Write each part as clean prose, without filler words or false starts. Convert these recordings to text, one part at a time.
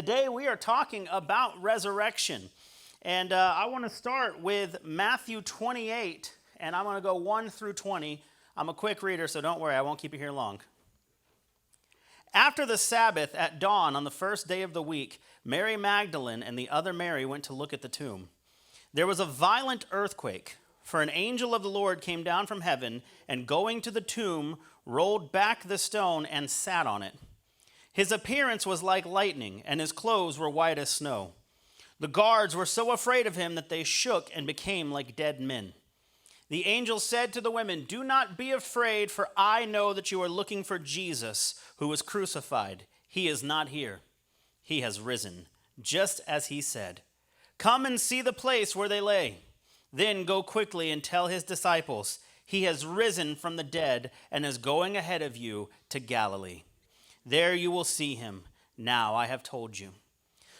Today we are talking about resurrection. And I want to start with Matthew 28, and I'm going to go 1 through 20. I'm a quick reader, so don't worry, I won't keep you here long. After the Sabbath at dawn on the first day of the week, Mary Magdalene and the other Mary went to look at the tomb. There was a violent earthquake, for an angel of the Lord came down from heaven and going to the tomb, rolled back the stone and sat on it. His appearance was like lightning, and his clothes were white as snow. The guards were so afraid of him that they shook and became like dead men. The angel said to the women, "Do not be afraid, for I know that you are looking for Jesus, who was crucified. He is not here. He has risen, just as he said. Come and see the place where they lay. Then go quickly and tell his disciples, he has risen from the dead and is going ahead of you to Galilee. There you will see him. Now I have told you."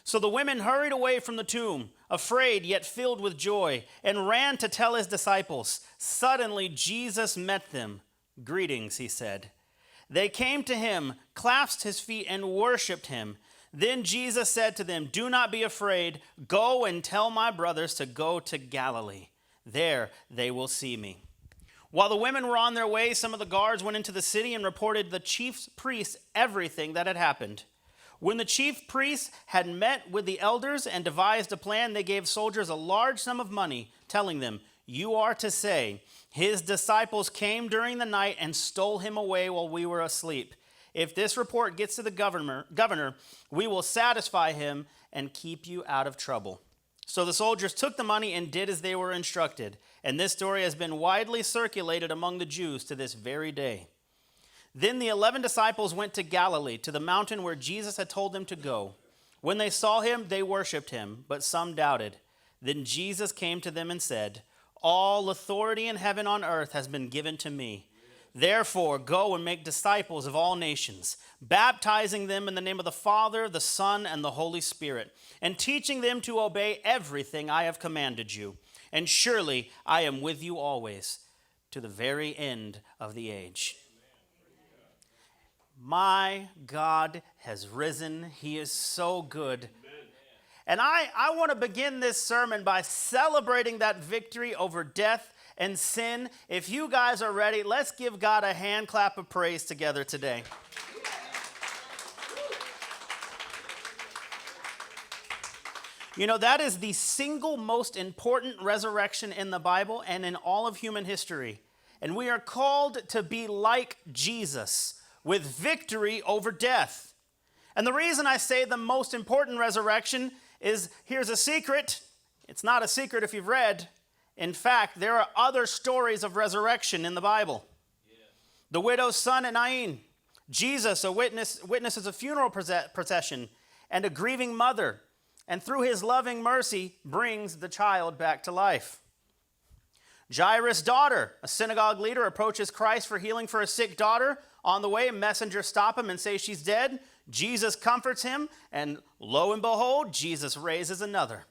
So the women hurried away from the tomb, afraid yet filled with joy, and ran to tell his disciples. Suddenly Jesus met them. "Greetings," he said. They came to him, clasped his feet, and worshipped him. Then Jesus said to them, "Do not be afraid. Go and tell my brothers to go to Galilee. There they will see me." While the women were on their way, some of the guards went into the city and reported to the chief priests everything that had happened. When the chief priests had met with the elders and devised a plan, they gave soldiers a large sum of money, telling them, "You are to say, his disciples came during the night and stole him away while we were asleep. If this report gets to the governor, we will satisfy him and keep you out of trouble." So the soldiers took the money and did as they were instructed. And this story has been widely circulated among the Jews to this very day. Then the 11 disciples went to Galilee, to the mountain where Jesus had told them to go. When they saw him, they worshipped him, but some doubted. Then Jesus came to them and said, "All authority in heaven and on earth has been given to me. Therefore, go and make disciples of all nations, baptizing them in the name of the Father, the Son, and the Holy Spirit, and teaching them to obey everything I have commanded you. And surely I am with you always, to the very end of the age." My God has risen. He is so good. And I want to begin this sermon by celebrating that victory over death and sin. If you guys are ready, let's give God a hand clap of praise together today. You know, that is the single most important resurrection in the Bible and in all of human history. And we are called to be like Jesus, with victory over death. And the reason I say the most important resurrection is, here's a secret. It's not a secret if you've read. In fact, there are other stories of resurrection in the Bible. Yeah. The widow's son at Nain. Jesus witnesses a funeral procession and a grieving mother, and through his loving mercy brings the child back to life. Jairus' daughter, a synagogue leader, approaches Christ for healing for a sick daughter. On the way, messengers stop him and say she's dead. Jesus comforts him, and lo and behold, Jesus raises another.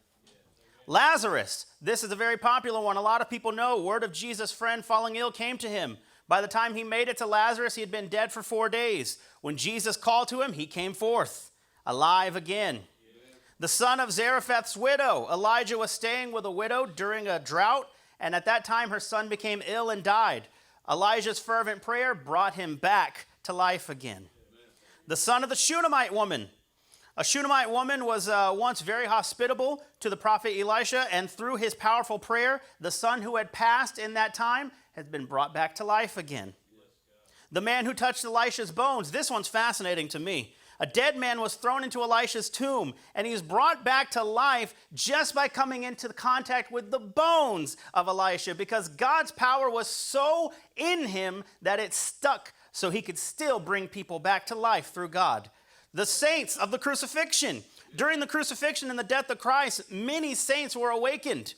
Lazarus, this is a very popular one. A lot of people know. Word of Jesus' friend falling ill came to him. By the time he made it to Lazarus, he had been dead for 4 days. When Jesus called to him, he came forth, alive again. The son of Zarephath's widow, Elijah was staying with a widow during a drought, and at that time her son became ill and died. Elijah's fervent prayer brought him back to life again. The son of the Shunammite woman. A Shunammite woman was once very hospitable to the prophet Elisha, and through his powerful prayer, the son who had passed in that time has been brought back to life again. The man who touched Elisha's bones. This one's fascinating to me. A dead man was thrown into Elisha's tomb, and he was brought back to life just by coming into contact with the bones of Elisha, because God's power was so in him that it stuck, so he could still bring people back to life through God. The saints of the crucifixion. During the crucifixion and the death of Christ, many saints were awakened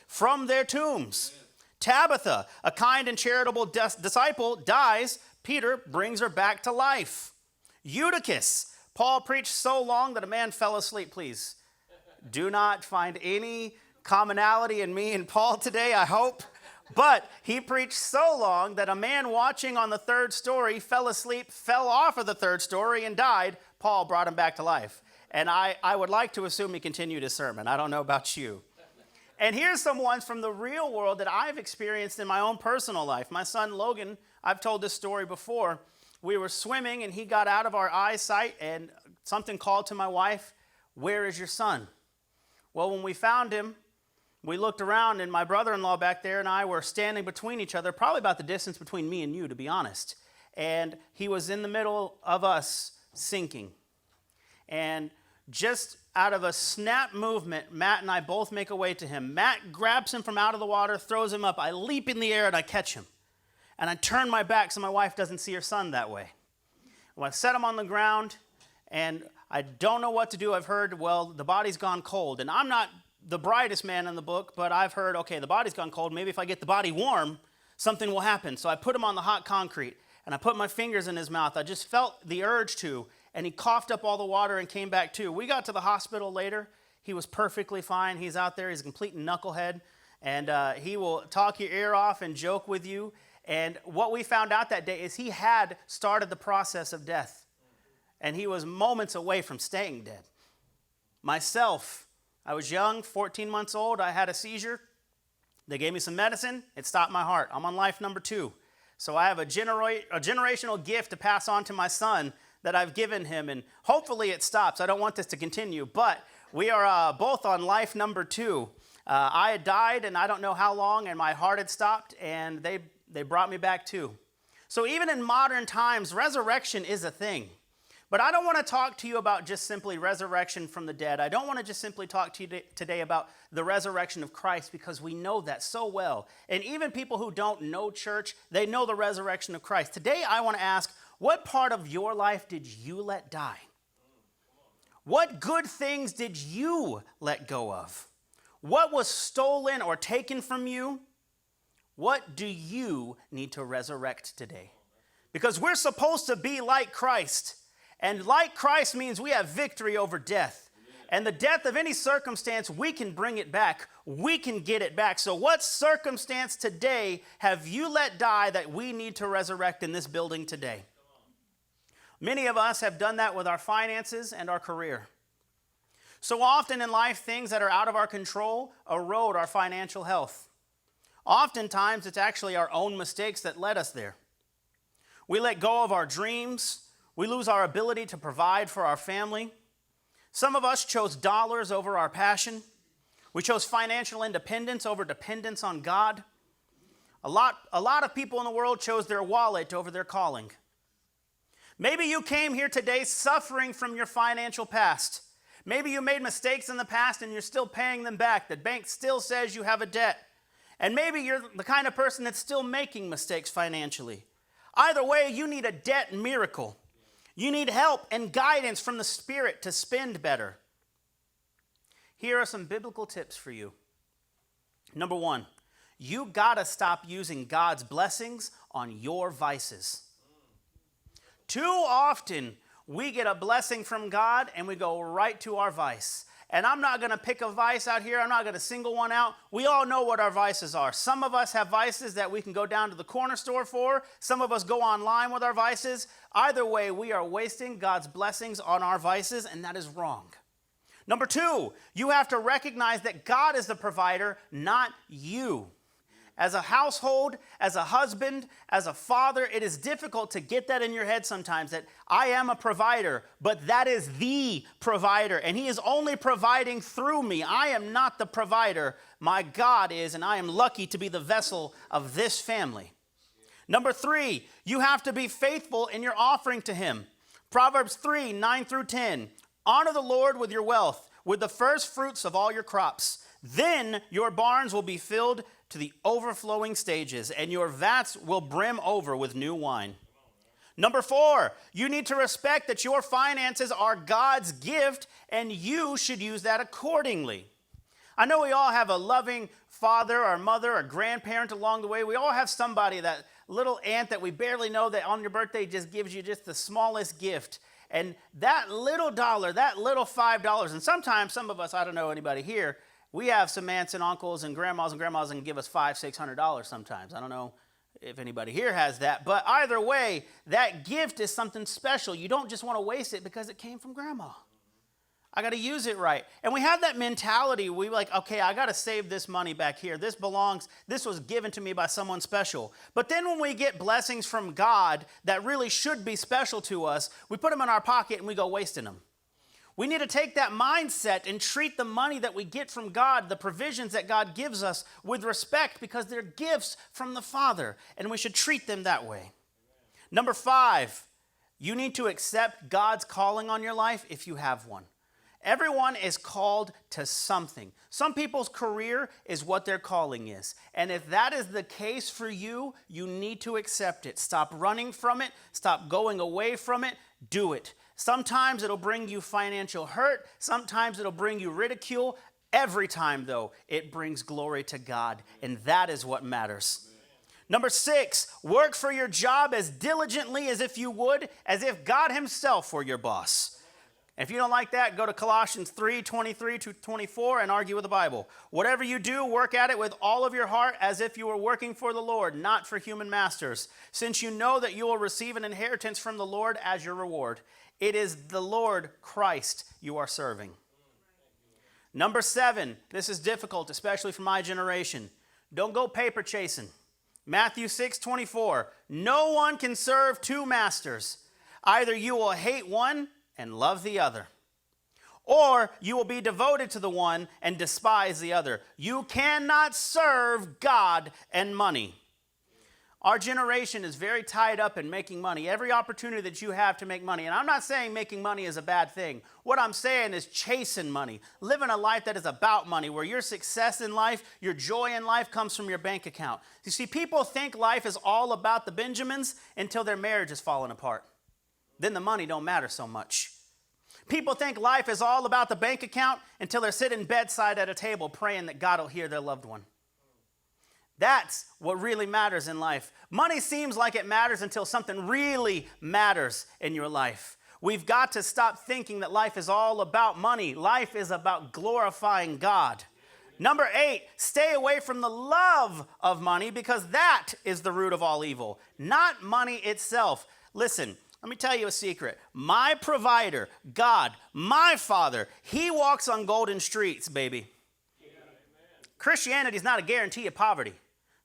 from their tombs. Tabitha, a kind and charitable disciple, dies. Peter brings her back to life. Eutychus, Paul preached so long that a man fell asleep. Please do not find any commonality in me and Paul today, I hope. But he preached so long that a man watching on the third story fell asleep, fell off of the third story, and died. Paul brought him back to life. And I would like to assume he continued his sermon. I don't know about you. And here's some ones from the real world that I've experienced in my own personal life. My son Logan, I've told this story before. We were swimming and he got out of our eyesight and something called to my wife, "Where is your son?" Well, when we found him, we looked around and my brother-in-law back there and I were standing between each other, probably about the distance between me and you, to be honest. And he was in the middle of us sinking. And just out of a snap movement, Matt and I both make a way to him. Matt grabs him from out of the water, throws him up. I leap in the air and I catch him. And I turn my back so my wife doesn't see her son that way. Well, I set him on the ground and I don't know what to do. I've heard, well, the body's gone cold. And I'm not the brightest man in the book, but I've heard, okay, the body's gone cold. Maybe if I get the body warm, something will happen. So I put him on the hot concrete and I put my fingers in his mouth. I just felt the urge to. And he coughed up all the water and came back too. We got to the hospital later. He was perfectly fine. He's out there. He's a complete knucklehead. And he will talk your ear off and joke with you. And what we found out that day is he had started the process of death. And he was moments away from staying dead. Myself, I was young, 14 months old. I had a seizure. They gave me some medicine. It stopped my heart. I'm on life number 2. So I have a generational gift to pass on to my son that I've given him, and hopefully it stops. I don't want this to continue, but we are both on life number 2. I had died, and I don't know how long, and my heart had stopped, and they brought me back too. So even in modern times, resurrection is a thing. But I don't want to talk to you about just simply resurrection from the dead. I don't want to just simply talk to you today about the resurrection of Christ, because we know that so well. And even people who don't know church, they know the resurrection of Christ. Today I want to ask, what part of your life did you let die? What good things did you let go of? What was stolen or taken from you? What do you need to resurrect today? Because we're supposed to be like Christ. And like Christ means we have victory over death. And the death of any circumstance, we can bring it back. We can get it back. So what circumstance today have you let die that we need to resurrect in this building today? Many of us have done that with our finances and our career. So often in life, things that are out of our control erode our financial health. Oftentimes, it's actually our own mistakes that led us there. We let go of our dreams. We lose our ability to provide for our family. Some of us chose dollars over our passion. We chose financial independence over dependence on God. A lot of people in the world chose their wallet over their calling. Maybe you came here today suffering from your financial past. Maybe you made mistakes in the past and you're still paying them back. The bank still says you have a debt. And maybe you're the kind of person that's still making mistakes financially. Either way, you need a debt miracle. You need help and guidance from the Spirit to spend better. Here are some biblical tips for you. Number 1, you gotta stop using God's blessings on your vices. Too often, we get a blessing from God and we go right to our vice. And I'm not going to pick a vice out here. I'm not going to single one out. We all know what our vices are. Some of us have vices that we can go down to the corner store for. Some of us go online with our vices. Either way, we are wasting God's blessings on our vices, and that is wrong. Number 2, you have to recognize that God is the provider, not you. As a household, as a husband, as a father, it is difficult to get that in your head sometimes, that I am a provider, but that is the provider, and he is only providing through me. I am not the provider. My God is, and I am lucky to be the vessel of this family. Number 3, you have to be faithful in your offering to him. Proverbs 3, 9 through 10. Honor the Lord with your wealth, with the first fruits of all your crops. Then your barns will be filled to the overflowing stages, and your vats will brim over with new wine. Number 4, you need to respect that your finances are God's gift, and you should use that accordingly. I know we all have a loving father or mother or grandparent along the way. We all have somebody, that little aunt that we barely know, that on your birthday just gives you just the smallest gift. And that little dollar, that little $5, and sometimes some of us, I don't know anybody here, we have some aunts and uncles and grandmas that can give us $500, $600 sometimes. I don't know if anybody here has that. But either way, that gift is something special. You don't just want to waste it because it came from grandma. I got to use it right. And we have that mentality. We like, okay, I got to save this money back here. This was given to me by someone special. But then when we get blessings from God that really should be special to us, we put them in our pocket and we go wasting them. We need to take that mindset and treat the money that we get from God, the provisions that God gives us, with respect, because they're gifts from the Father, and we should treat them that way. Number 5, you need to accept God's calling on your life if you have one. Everyone is called to something. Some people's career is what their calling is. And if that is the case for you, you need to accept it. Stop running from it. Stop going away from it. Do it. Sometimes it'll bring you financial hurt. Sometimes it'll bring you ridicule. Every time, though, it brings glory to God. And that is what matters. Number 6, work for your job as diligently as if God himself were your boss. If you don't like that, go to Colossians 3:23-24 and argue with the Bible. Whatever you do, work at it with all of your heart as if you were working for the Lord, not for human masters, since you know that you will receive an inheritance from the Lord as your reward. It is the Lord Christ you are serving. Number 7, this is difficult, especially for my generation. Don't go paper chasing. Matthew 6:24, no one can serve 2 masters. Either you will hate one and love the other, or you will be devoted to the one and despise the other. You cannot serve God and money. Our generation is very tied up in making money. Every opportunity that you have to make money, and I'm not saying making money is a bad thing. What I'm saying is chasing money, living a life that is about money, where your success in life, your joy in life comes from your bank account. You see, people think life is all about the Benjamins until their marriage is falling apart. Then the money don't matter so much. People think life is all about the bank account until they're sitting bedside at a table praying that God will hear their loved one. That's what really matters in life. Money seems like it matters until something really matters in your life. We've got to stop thinking that life is all about money. Life is about glorifying God. Number 8, stay away from the love of money, because that is the root of all evil, not money itself. Listen, let me tell you a secret. My provider, God, my Father, he walks on golden streets, baby. Yeah, Christianity is not a guarantee of poverty.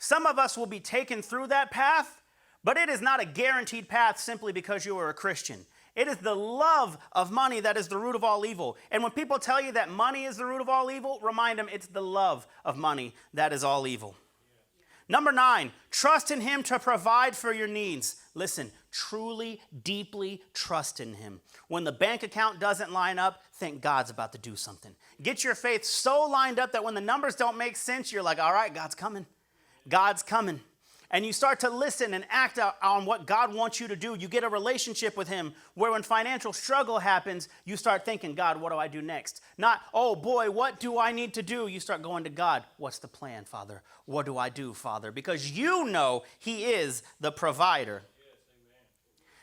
Some of us will be taken through that path, but it is not a guaranteed path simply because you are a Christian. It is the love of money that is the root of all evil. And when people tell you that money is the root of all evil, remind them it's the love of money that is all evil. Number 9, trust in him to provide for your needs. Listen, truly, deeply trust in him. When the bank account doesn't line up, think God's about to do something. Get your faith so lined up that when the numbers don't make sense, you're like, all right, God's coming. God's coming. And you start to listen and act out on what God wants you to do. You get a relationship with him where when financial struggle happens, you start thinking, God, what do I do next? Not, oh boy, what do I need to do? You start going to God, what's the plan, Father? What do I do, Father? Because you know he is the provider. Yes,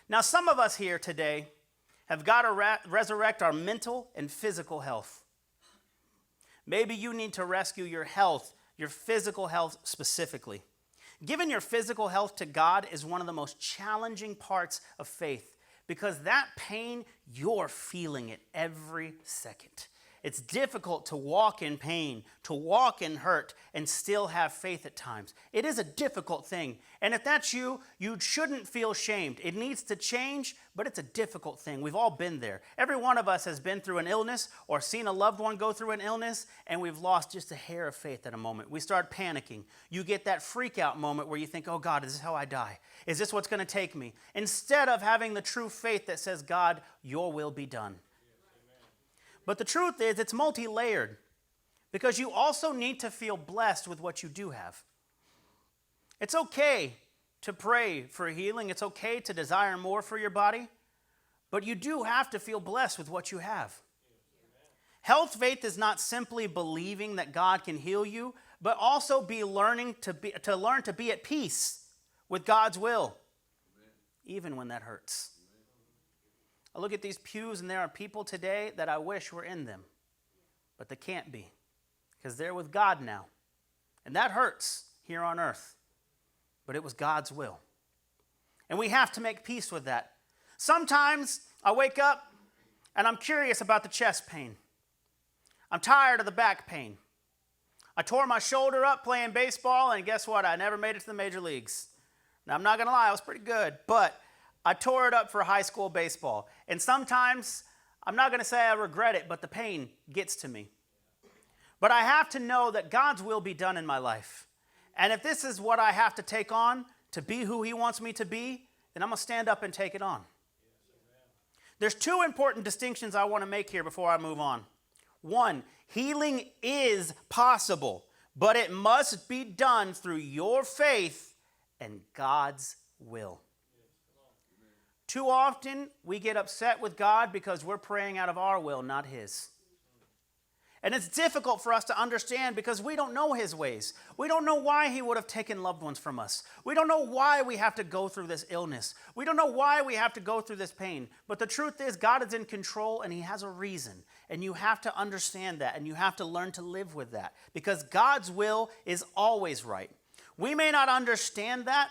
now, some of us here today have got to resurrect our mental and physical health. Maybe you need to rescue your health, your physical health specifically. Giving your physical health to God is one of the most challenging parts of faith, because that pain, you're feeling it every second. It's difficult to walk in pain, to walk in hurt, and still have faith at times. It is a difficult thing. And if that's you, you shouldn't feel shamed. It needs to change, but it's a difficult thing. We've all been there. Every one of us has been through an illness or seen a loved one go through an illness, and we've lost just a hair of faith at a moment. We start panicking. You get that freak out moment where you think, oh God, is this how I die? Is this what's going to take me? Instead of having the true faith that says, God, your will be done. But the truth is, it's multi-layered, because you also need to feel blessed with what you do have. It's okay to pray for healing. It's okay to desire more for your body, but you do have to feel blessed with what you have. Health faith is not simply believing that God can heal you, but also learn to be at peace with God's will, even when that hurts. I look at these pews, and there are people today that I wish were in them, but they can't be, because they're with God now. And that hurts here on earth, but it was God's will. And we have to make peace with that. Sometimes I wake up and I'm curious about the chest pain. I'm tired of the back pain. I tore my shoulder up playing baseball, and guess what? I never made it to the major leagues. Now, I'm not going to lie, I was pretty good, but I tore it up for high school baseball. And sometimes, I'm not going to say I regret it, but the pain gets to me. But I have to know that God's will be done in my life. And if this is what I have to take on to be who he wants me to be, then I'm going to stand up and take it on. There's two important distinctions I want to make here before I move on. One, healing is possible, but it must be done through your faith and God's will. Too often, we get upset with God because we're praying out of our will, not his. And it's difficult for us to understand because we don't know his ways. We don't know why he would have taken loved ones from us. We don't know why we have to go through this illness. We don't know why we have to go through this pain. But the truth is, God is in control and he has a reason. And you have to understand that and you have to learn to live with that because God's will is always right. We may not understand that,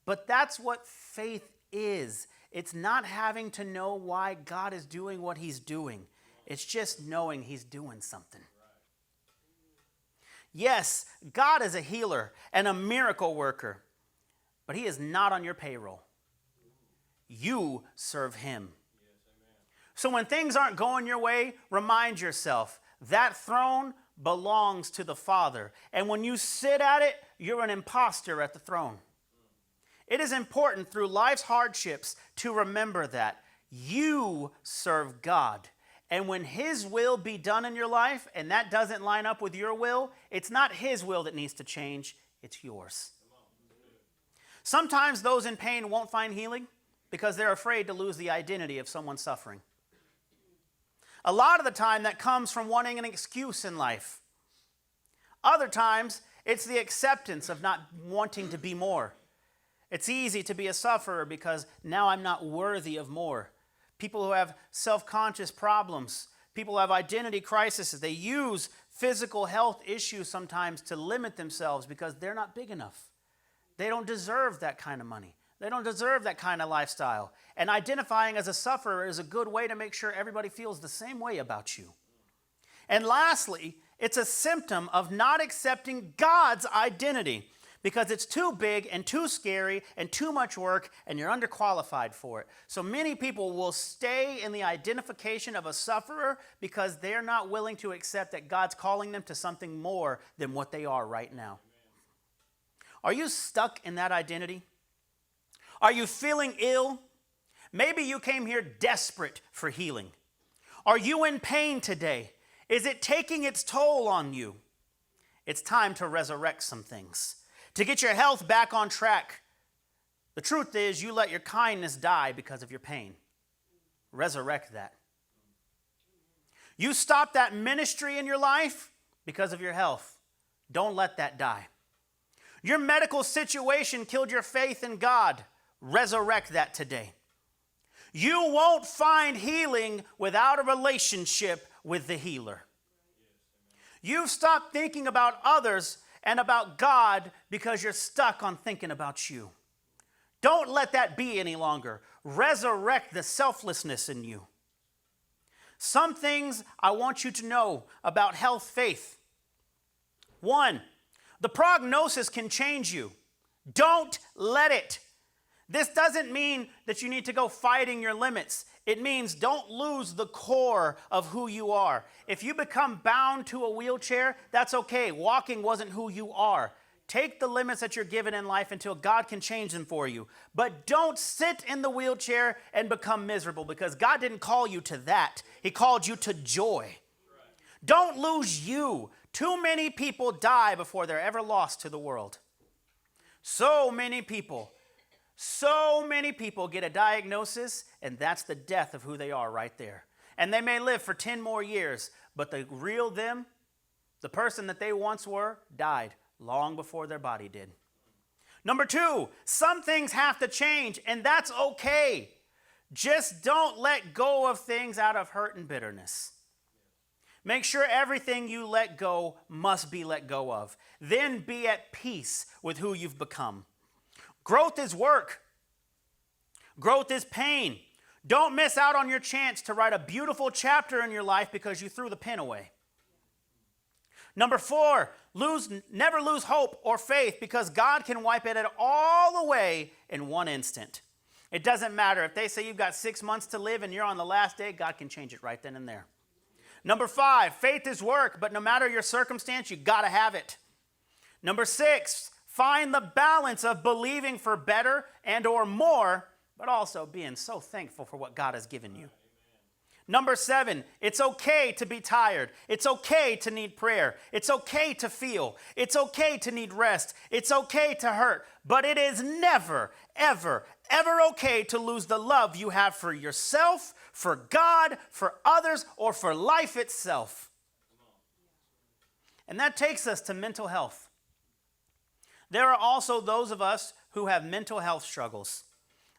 but that's what faith is. It's not having to know why God is doing what he's doing. It's just knowing he's doing something. Yes, God is a healer and a miracle worker, but he is not on your payroll. You serve him. So when things aren't going your way, remind yourself that throne belongs to the Father. And when you sit at it, you're an imposter at the throne. It is important through life's hardships to remember that you serve God. And when his will be done in your life, and that doesn't line up with your will, it's not his will that needs to change, it's yours. Sometimes those in pain won't find healing because they're afraid to lose the identity of someone suffering. A lot of the time that comes from wanting an excuse in life. Other times, it's the acceptance of not wanting to be more. It's easy to be a sufferer because now I'm not worthy of more. People who have self-conscious problems, people who have identity crises, they use physical health issues sometimes to limit themselves because they're not big enough. They don't deserve that kind of money. They don't deserve that kind of lifestyle. And identifying as a sufferer is a good way to make sure everybody feels the same way about you. And lastly, it's a symptom of not accepting God's identity because it's too big and too scary and too much work and you're underqualified for it. So many people will stay in the identification of a sufferer because they're not willing to accept that God's calling them to something more than what they are right now. Are you stuck in that identity? Are you feeling ill? Maybe you came here desperate for healing. Are you in pain today? Is it taking its toll on you? It's time to resurrect some things. To get your health back on track. The truth is, you let your kindness die because of your pain. Resurrect that. You stop that ministry in your life because of your health. Don't let that die. Your medical situation killed your faith in God. Resurrect that today. You won't find healing without a relationship with the healer. You've stopped thinking about others and about God because you're stuck on thinking about you. Don't let that be any longer. Resurrect the selflessness in you. Some things I want you to know about health faith. 1, the prognosis can change you. Don't let it. This doesn't mean that you need to go fighting your limits. It means don't lose the core of who you are. If you become bound to a wheelchair, that's okay. Walking wasn't who you are. Take the limits that you're given in life until God can change them for you. But don't sit in the wheelchair and become miserable because God didn't call you to that. He called you to joy. Don't lose you. Too many people die before they're ever lost to the world. So many people get a diagnosis, and that's the death of who they are right there. And they may live for 10 more years, but the real them, the person that they once were, died long before their body did. Number 2, some things have to change, and that's okay. Just don't let go of things out of hurt and bitterness. Make sure everything you let go must be let go of. Then be at peace with who you've become. Growth is work. Growth is pain. Don't miss out on your chance to write a beautiful chapter in your life because you threw the pen away. Number 4, never lose hope or faith because God can wipe it all away in one instant. It doesn't matter. If they say you've got 6 months to live and you're on the last day, God can change it right then and there. Number 5, faith is work, but no matter your circumstance, you got to have it. Number 6, find the balance of believing for better and or more, but also being so thankful for what God has given you. Number 7, it's okay to be tired. It's okay to need prayer. It's okay to feel. It's okay to need rest. It's okay to hurt. But it is never, ever, ever okay to lose the love you have for yourself, for God, for others, or for life itself. And that takes us to mental health. There are also those of us who have mental health struggles.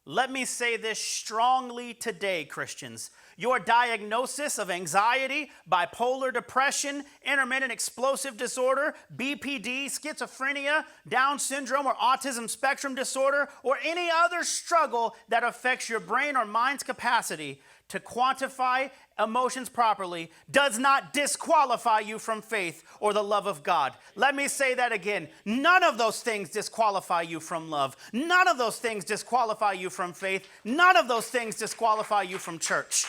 Let me say this strongly today, Christians. Your diagnosis of anxiety, bipolar depression, intermittent explosive disorder, BPD, schizophrenia, Down syndrome, or autism spectrum disorder, or any other struggle that affects your brain or mind's capacity to quantify emotions properly does not disqualify you from faith or the love of God. Let me say that again. None of those things disqualify you from love. None of those things disqualify you from faith. None of those things disqualify you from church.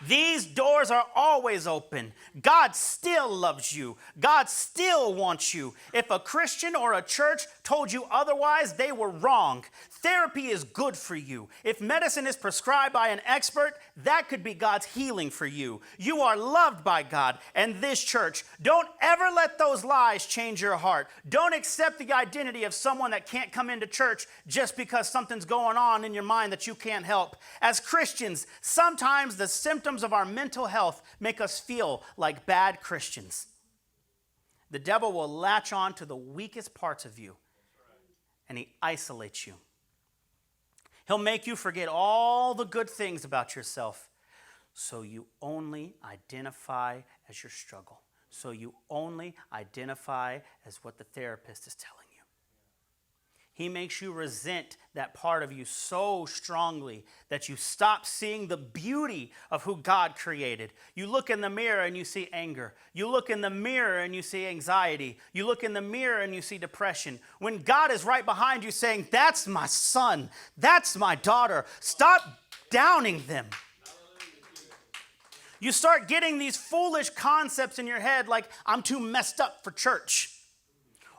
These doors are always open. God still loves you. God still wants you. If a Christian or a church told you otherwise, they were wrong. Therapy is good for you. If medicine is prescribed by an expert, that could be God's healing for you. You are loved by God and this church. Don't ever let those lies change your heart. Don't accept the identity of someone that can't come into church just because something's going on in your mind that you can't help. As Christians, sometimes the symptoms of our mental health make us feel like bad Christians. The devil will latch on to the weakest parts of you, and he isolates you. He'll make you forget all the good things about yourself, so you only identify as your struggle. So you only identify as what the therapist is telling you. He makes you resent that part of you so strongly that you stop seeing the beauty of who God created. You look in the mirror and you see anger. You look in the mirror and you see anxiety. You look in the mirror and you see depression. When God is right behind you saying, "That's my son. That's my daughter." Stop downing them. You start getting these foolish concepts in your head like, "I'm too messed up for church."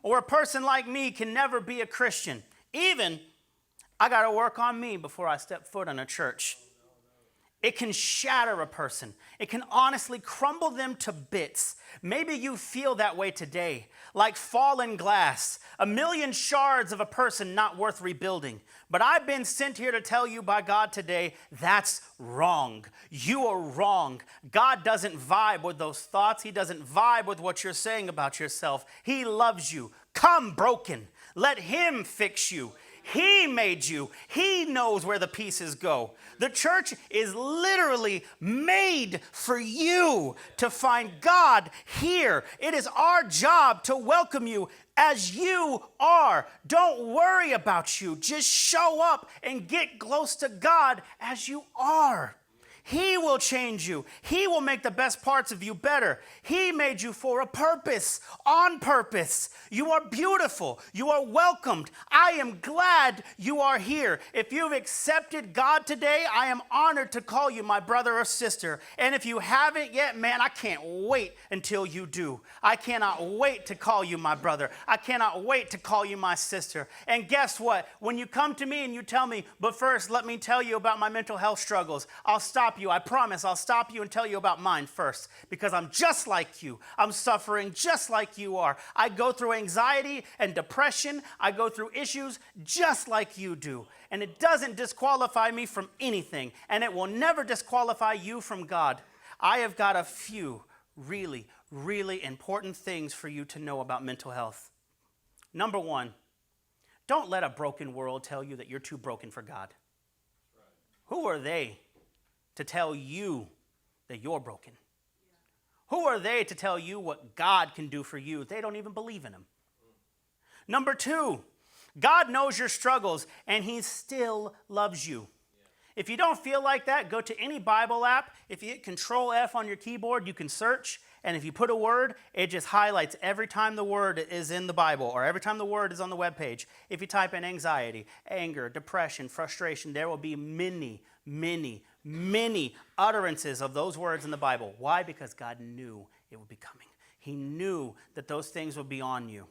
Or a person like me can never be a Christian. Even, I got to work on me before I step foot in a church. It can shatter a person. It can honestly crumble them to bits. Maybe you feel that way today, like fallen glass, a million shards of a person not worth rebuilding. But I've been sent here to tell you by God today, that's wrong. You are wrong. God doesn't vibe with those thoughts. He doesn't vibe with what you're saying about yourself. He loves you. Come broken. Let him fix you. He made you. He knows where the pieces go. The church is literally made for you to find God here. It is our job to welcome you as you are. Don't worry about you. Just show up and get close to God as you are. He will change you. He will make the best parts of you better. He made you for a purpose, on purpose. You are beautiful. You are welcomed. I am glad you are here. If you've accepted God today, I am honored to call you my brother or sister. And if you haven't yet, man, I can't wait until you do. I cannot wait to call you my brother. I cannot wait to call you my sister. And guess what? When you come to me and you tell me, "But first, let me tell you about my mental health struggles," I'll stop you. I promise I'll stop you and tell you about mine first, because I'm just like you. I'm suffering just like you are. I go through anxiety and depression. I go through issues just like you do. And it doesn't disqualify me from anything, and it will never disqualify you from God. I have got a few really, really important things for you to know about mental health. Number 1, don't let a broken world tell you that you're too broken for God. Who are they to tell you that you're broken? Who are they to tell you what God can do for you? They don't even believe in him. Number 2, God knows your struggles and he still loves you. If you don't feel like that, go to any Bible app. If you hit Control F on your keyboard, you can search. And if you put a word, it just highlights every time the word is in the Bible or every time the word is on the webpage. If you type in anxiety, anger, depression, frustration, there will be many, many, many utterances of those words in the Bible. Why? Because God knew it would be coming. He knew that those things would be on you.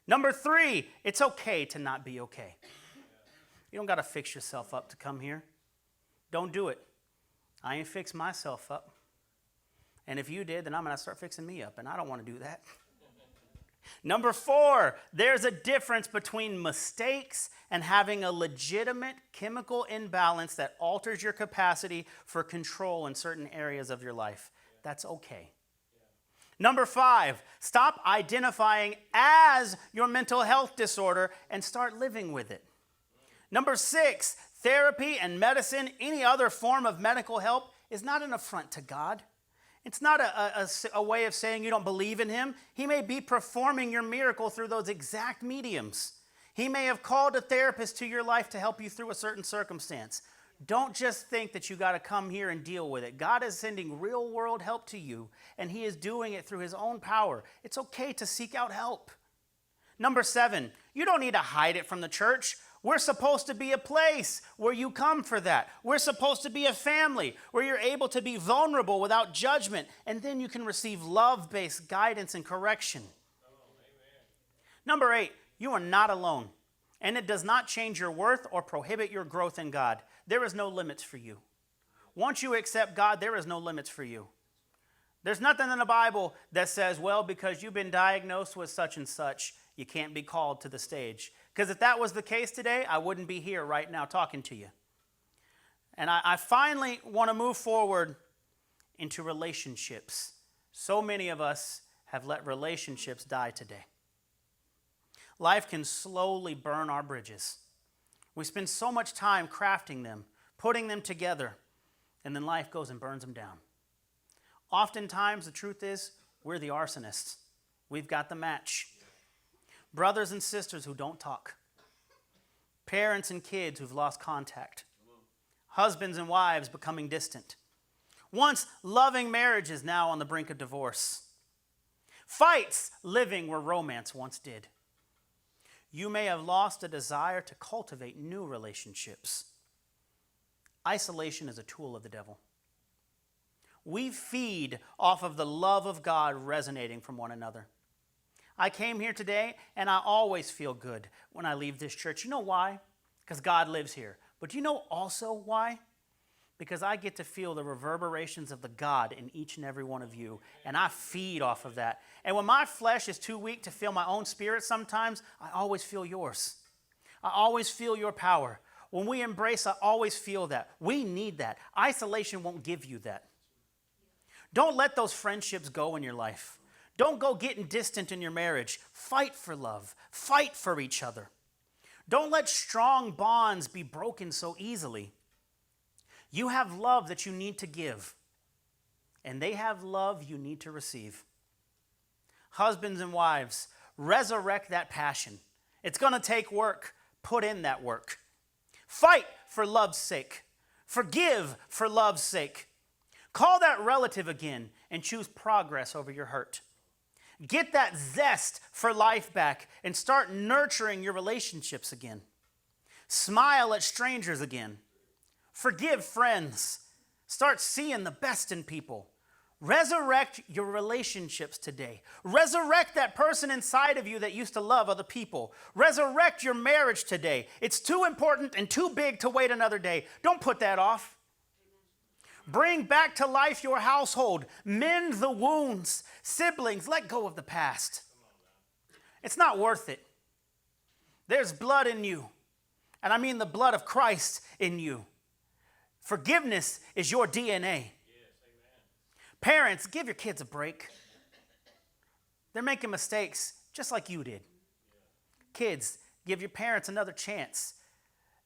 Number 3, it's okay to not be okay. You don't got to fix yourself up to come here. Don't do it. I ain't fixed myself up. And if you did, then I'm going to start fixing me up, and I don't want to do that. Number 4, there's a difference between mistakes and having a legitimate chemical imbalance that alters your capacity for control in certain areas of your life. That's okay. Number 5, stop identifying as your mental health disorder and start living with it. Number 6, therapy and medicine, any other form of medical help, is not an affront to God. It's not a way of saying you don't believe in him. He may be performing your miracle through those exact mediums. He may have called a therapist to your life to help you through a certain circumstance. Don't just think that you got to come here and deal with it. God is sending real world help to you, and he is doing it through his own power. It's okay to seek out help. Number 7, you don't need to hide it from the church. We're supposed to be a place where you come for that. We're supposed to be a family where you're able to be vulnerable without judgment, and then you can receive love-based guidance and correction. Number 8, you are not alone, and it does not change your worth or prohibit your growth in God. There is no limits for you. Once you accept God, there is no limits for you. There's nothing in the Bible that says, well, because you've been diagnosed with such and such, you can't be called to the stage. Because if that was the case today, I wouldn't be here right now talking to you. And I finally want to move forward into relationships. So many of us have let relationships die today. Life can slowly burn our bridges. We spend so much time crafting them, putting them together, and then life goes and burns them down. Oftentimes, the truth is, we're the arsonists. We've got the match. Brothers and sisters who don't talk. Parents and kids who've lost contact. Husbands and wives becoming distant. Once loving marriages now on the brink of divorce. Fights living where romance once did. You may have lost a desire to cultivate new relationships. Isolation is a tool of the devil. We feed off of the love of God resonating from one another. I came here today, and I always feel good when I leave this church. You know why? Because God lives here. But you know also why? Because I get to feel the reverberations of the God in each and every one of you, and I feed off of that. And when my flesh is too weak to feel my own spirit sometimes, I always feel yours. I always feel your power. When we embrace, I always feel that. We need that. Isolation won't give you that. Don't let those friendships go in your life. Don't go getting distant in your marriage. Fight for love. Fight for each other. Don't let strong bonds be broken so easily. You have love that you need to give, and they have love you need to receive. Husbands and wives, resurrect that passion. It's going to take work. Put in that work. Fight for love's sake. Forgive for love's sake. Call that relative again and choose progress over your hurt. Get that zest for life back and start nurturing your relationships again. Smile at strangers again. Forgive friends. Start seeing the best in people. Resurrect your relationships today. Resurrect that person inside of you that used to love other people. Resurrect your marriage today. It's too important and too big to wait another day. Don't put that off. Bring back to life your household. Mend the wounds. Siblings, let go of the past. It's not worth it. There's blood in you. And I mean the blood of Christ in you. Forgiveness is your DNA. Parents, give your kids a break. They're making mistakes just like you did. Kids, give your parents another chance.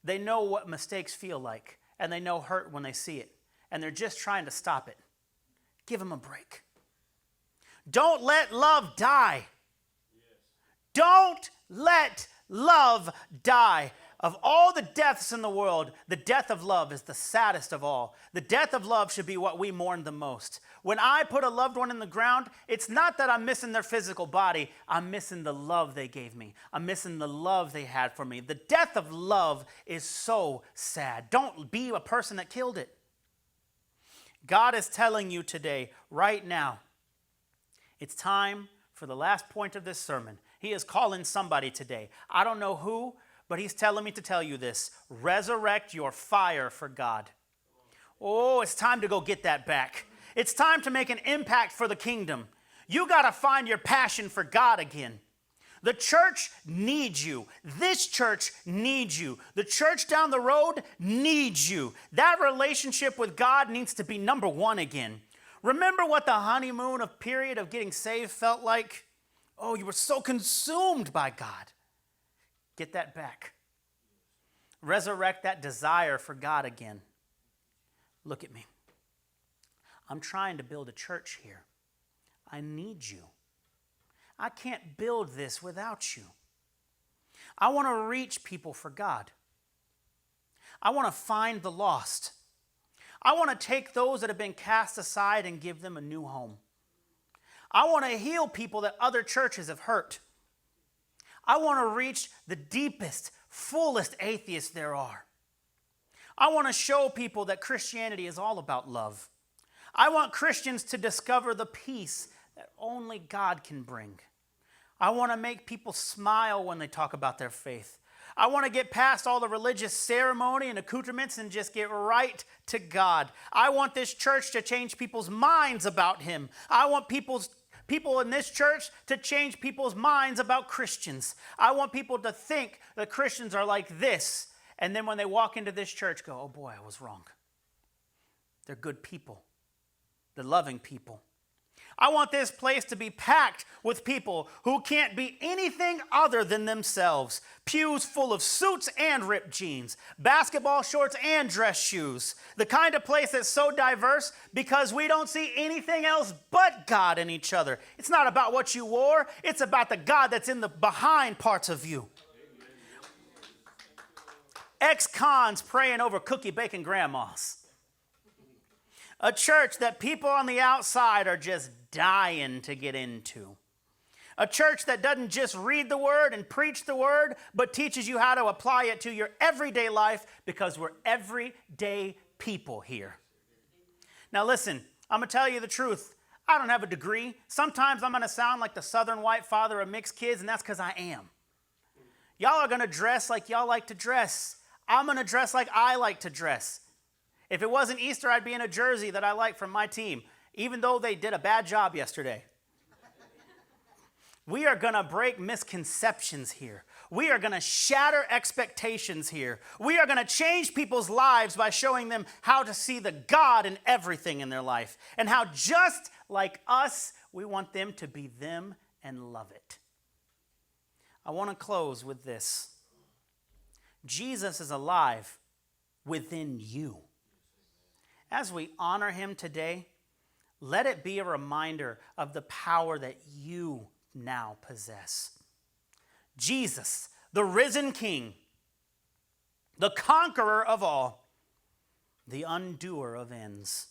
They know what mistakes feel like, and they know hurt when they see it, and they're just trying to stop it. Give them a break. Don't let love die. Don't let love die. Of all the deaths in the world, the death of love is the saddest of all. The death of love should be what we mourn the most. When I put a loved one in the ground, it's not that I'm missing their physical body. I'm missing the love they gave me. I'm missing the love they had for me. The death of love is so sad. Don't be a person that killed it. God is telling you today, right now, it's time for the last point of this sermon. He is calling somebody today. I don't know who, but he's telling me to tell you this. Resurrect your fire for God. Oh, it's time to go get that back. It's time to make an impact for the kingdom. You got to find your passion for God again. The church needs you. This church needs you. The church down the road needs you. That relationship with God needs to be number one again. Remember what the honeymoon period of getting saved felt like? Oh, you were so consumed by God. Get that back. Resurrect that desire for God again. Look at me. I'm trying to build a church here. I need you. I can't build this without you. I want to reach people for God. I want to find the lost. I want to take those that have been cast aside and give them a new home. I want to heal people that other churches have hurt. I want to reach the deepest, fullest atheists there are. I want to show people that Christianity is all about love. I want Christians to discover the peace that only God can bring. I want to make people smile when they talk about their faith. I want to get past all the religious ceremony and accoutrements and just get right to God. I want this church to change people's minds about Him. I want people in this church to change people's minds about Christians. I want people to think that Christians are like this, and then when they walk into this church, go, oh boy, I was wrong. They're good people. They're loving people. I want this place to be packed with people who can't be anything other than themselves. Pews full of suits and ripped jeans, basketball shorts and dress shoes. The kind of place that's so diverse because we don't see anything else but God in each other. It's not about what you wore. It's about the God that's in the behind parts of you. Ex-cons praying over cookie baking grandmas. A church that people on the outside are just dying to get into. A church that doesn't just read the word and preach the word, but teaches you how to apply it to your everyday life because we're everyday people here. Now listen, I'm going to tell you the truth. I don't have a degree. Sometimes I'm going to sound like the southern white father of mixed kids, and that's because I am. Y'all are going to dress like y'all like to dress. I'm going to dress like I like to dress. If it wasn't Easter, I'd be in a jersey that I like from my team, even though they did a bad job yesterday. We are going to break misconceptions here. We are going to shatter expectations here. We are going to change people's lives by showing them how to see the God in everything in their life and how just like us, we want them to be them and love it. I want to close with this. Jesus is alive within you. As we honor him today, let it be a reminder of the power that you now possess. Jesus, the risen King, the conqueror of all, the undoer of ends,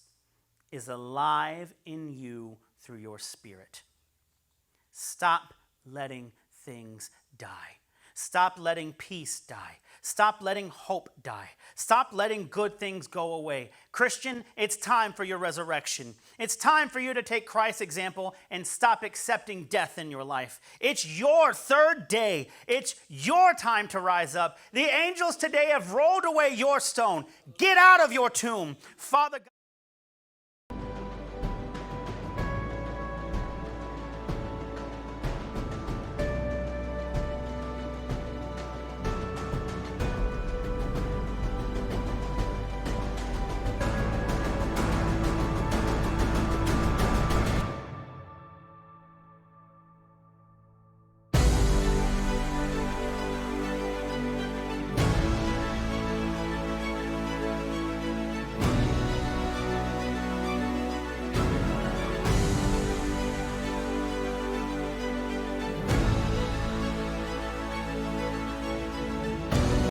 is alive in you through your Spirit. Stop letting things die. Stop letting peace die. Stop letting hope die. Stop letting good things go away. Christian, it's time for your resurrection. It's time for you to take Christ's example and stop accepting death in your life. It's your third day. It's your time to rise up. The angels today have rolled away your stone. Get out of your tomb. Father God.